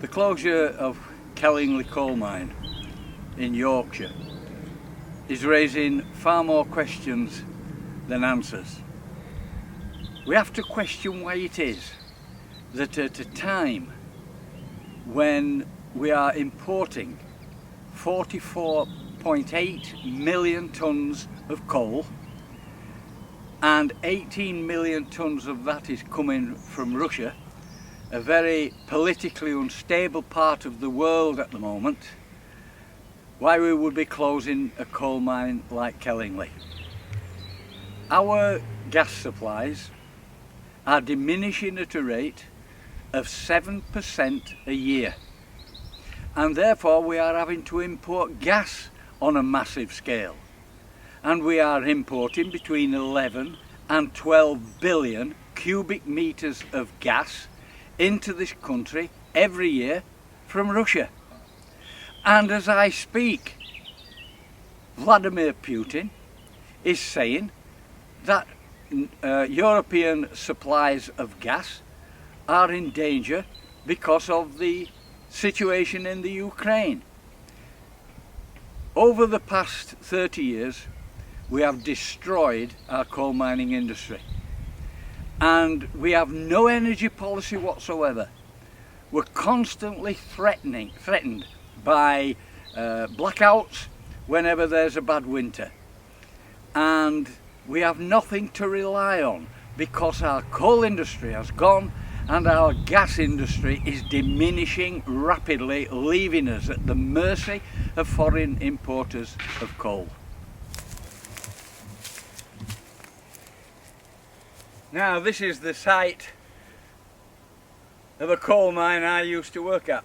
closure of Kellingley coal mine in Yorkshire is raising far more questions than answers. We have to question why it is that at a time when we are importing 44.8 million tonnes of coal and 18 million tonnes of that is coming from Russia, a very politically unstable part of the world at the moment, why we would be closing a coal mine like Kellingley. Our gas supplies are diminishing at a rate of 7% a year, and therefore we are having to import gas on a massive scale, and we are importing between 11 and 12 billion cubic meters of gas into this country every year from Russia. And as I speak, Vladimir Putin is saying that European supplies of gas are in danger because of the situation in the Ukraine. Over the past 30 years, we have destroyed our coal mining industry, and we have no energy policy whatsoever. We're constantly threatened by blackouts whenever there's a bad winter, and we have nothing to rely on because our coal industry has gone and our gas industry is diminishing rapidly, leaving us at the mercy of foreign importers of coal. Now, this is the site of a coal mine I used to work at.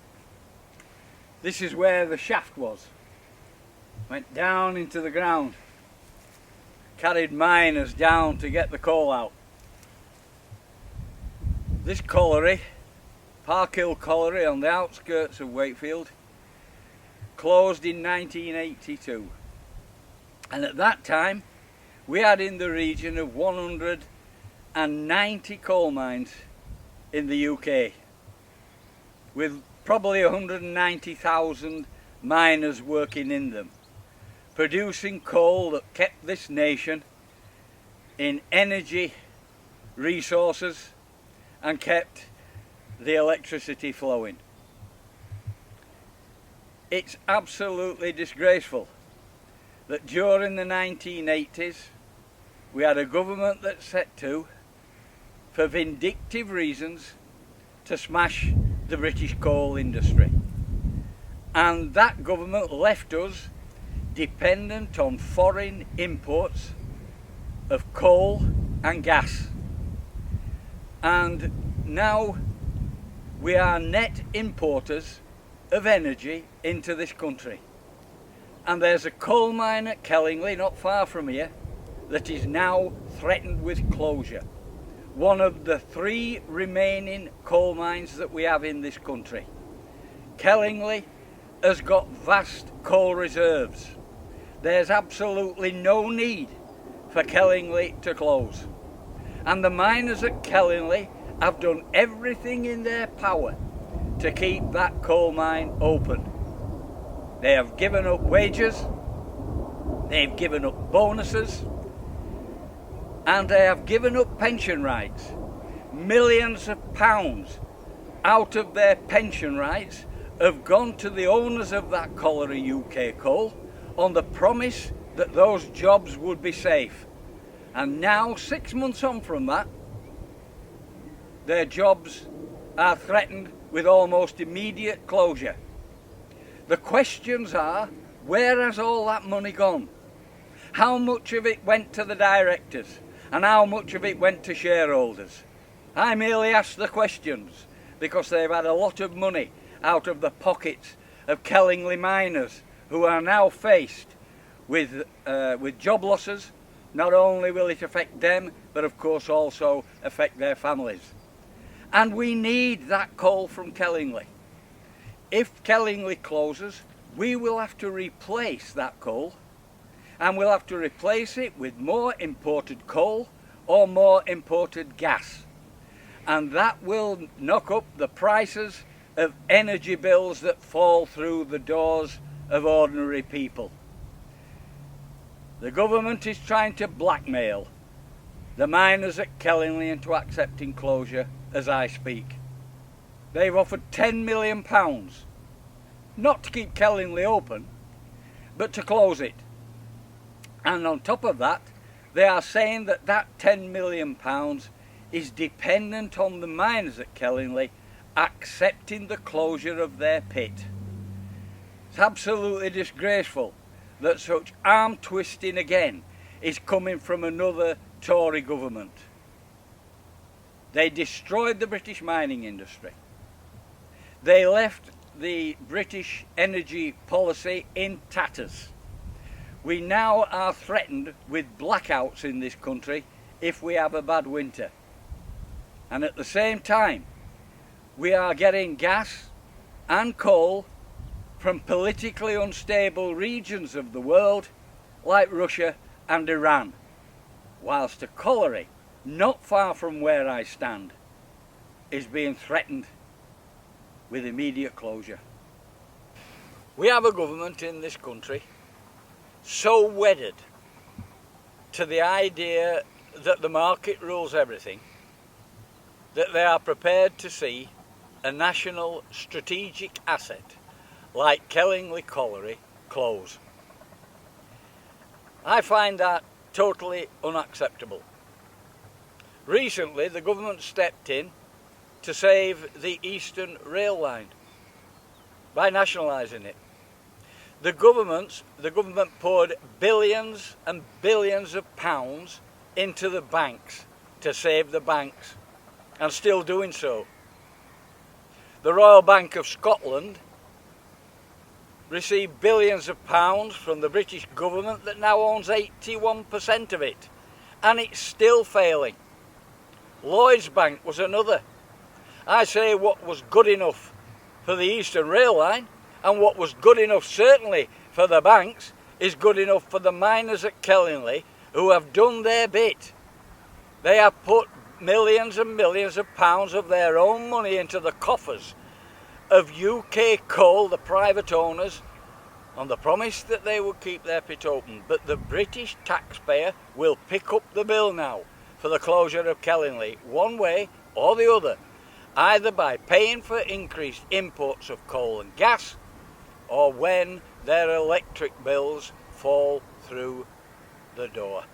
This is where the shaft was. Went down into the ground, carried miners down to get the coal out. This colliery, Parkhill Colliery on the outskirts of Wakefield, closed in 1982. And at that time, we had in the region of 190 coal mines in the UK, with probably 190,000 miners working in them, producing coal that kept this nation in energy resources and kept the electricity flowing. It's absolutely disgraceful that during the 1980s we had a government that set to, for vindictive reasons, to smash the British coal industry. And that government left us dependent on foreign imports of coal and gas. And now we are net importers of energy into this country. And there's a coal mine at Kellingley, not far from here, that is now threatened with closure. One of the 3 remaining coal mines that we have in this country. Kellingley has got vast coal reserves. There's absolutely no need for Kellingley to close. And the miners at Kellingley have done everything in their power to keep that coal mine open. They have given up wages, they've given up bonuses, and they have given up pension rights. Millions of pounds out of their pension rights have gone to the owners of that colliery, UK Coal, on the promise that those jobs would be safe. And now, 6 months on from that, their jobs are threatened with almost immediate closure. The questions are, where has all that money gone? How much of it went to the directors and how much of it went to shareholders? I merely ask the questions because they've had a lot of money out of the pockets of Kellingley miners who are now faced with job losses. Not only will it affect them, but of course also affect their families. And we need that coal from Kellingley. If Kellingley closes, we will have to replace that coal, and we'll have to replace it with more imported coal or more imported gas. And that will knock up the prices of energy bills that fall through the doors of ordinary people. The government is trying to blackmail the miners at Kellingley into accepting closure as I speak. They've offered £10 million, not to keep Kellingley open, but to close it. And on top of that, they are saying that that £10 million is dependent on the miners at Kellingley accepting the closure of their pit. It's absolutely disgraceful that such arm twisting again is coming from another Tory government. They destroyed the British mining industry. They left the British energy policy in tatters. We now are threatened with blackouts in this country if we have a bad winter. And at the same time, we are getting gas and coal from politically unstable regions of the world like Russia and Iran, whilst a colliery not far from where I stand is being threatened with immediate closure. We have a government in this country so wedded to the idea that the market rules everything that they are prepared to see a national strategic asset like Kellingley Colliery close. I find that totally unacceptable. Recently, the government stepped in to save the Eastern Rail Line by nationalising it. The government poured billions and billions of pounds into the banks to save the banks, and still doing so. The Royal Bank of Scotland received billions of pounds from the British government that now owns 81% of it, and it's still failing. Lloyds Bank was another. I say what was good enough for the Eastern Rail Line and what was good enough certainly for the banks is good enough for the miners at Kellingley who have done their bit. They have put millions and millions of pounds of their own money into the coffers of UK Coal, the private owners, on the promise that they would keep their pit open. But the British taxpayer will pick up the bill now for the closure of Kellingley, one way or the other, either by paying for increased imports of coal and gas, or when their electric bills fall through the door.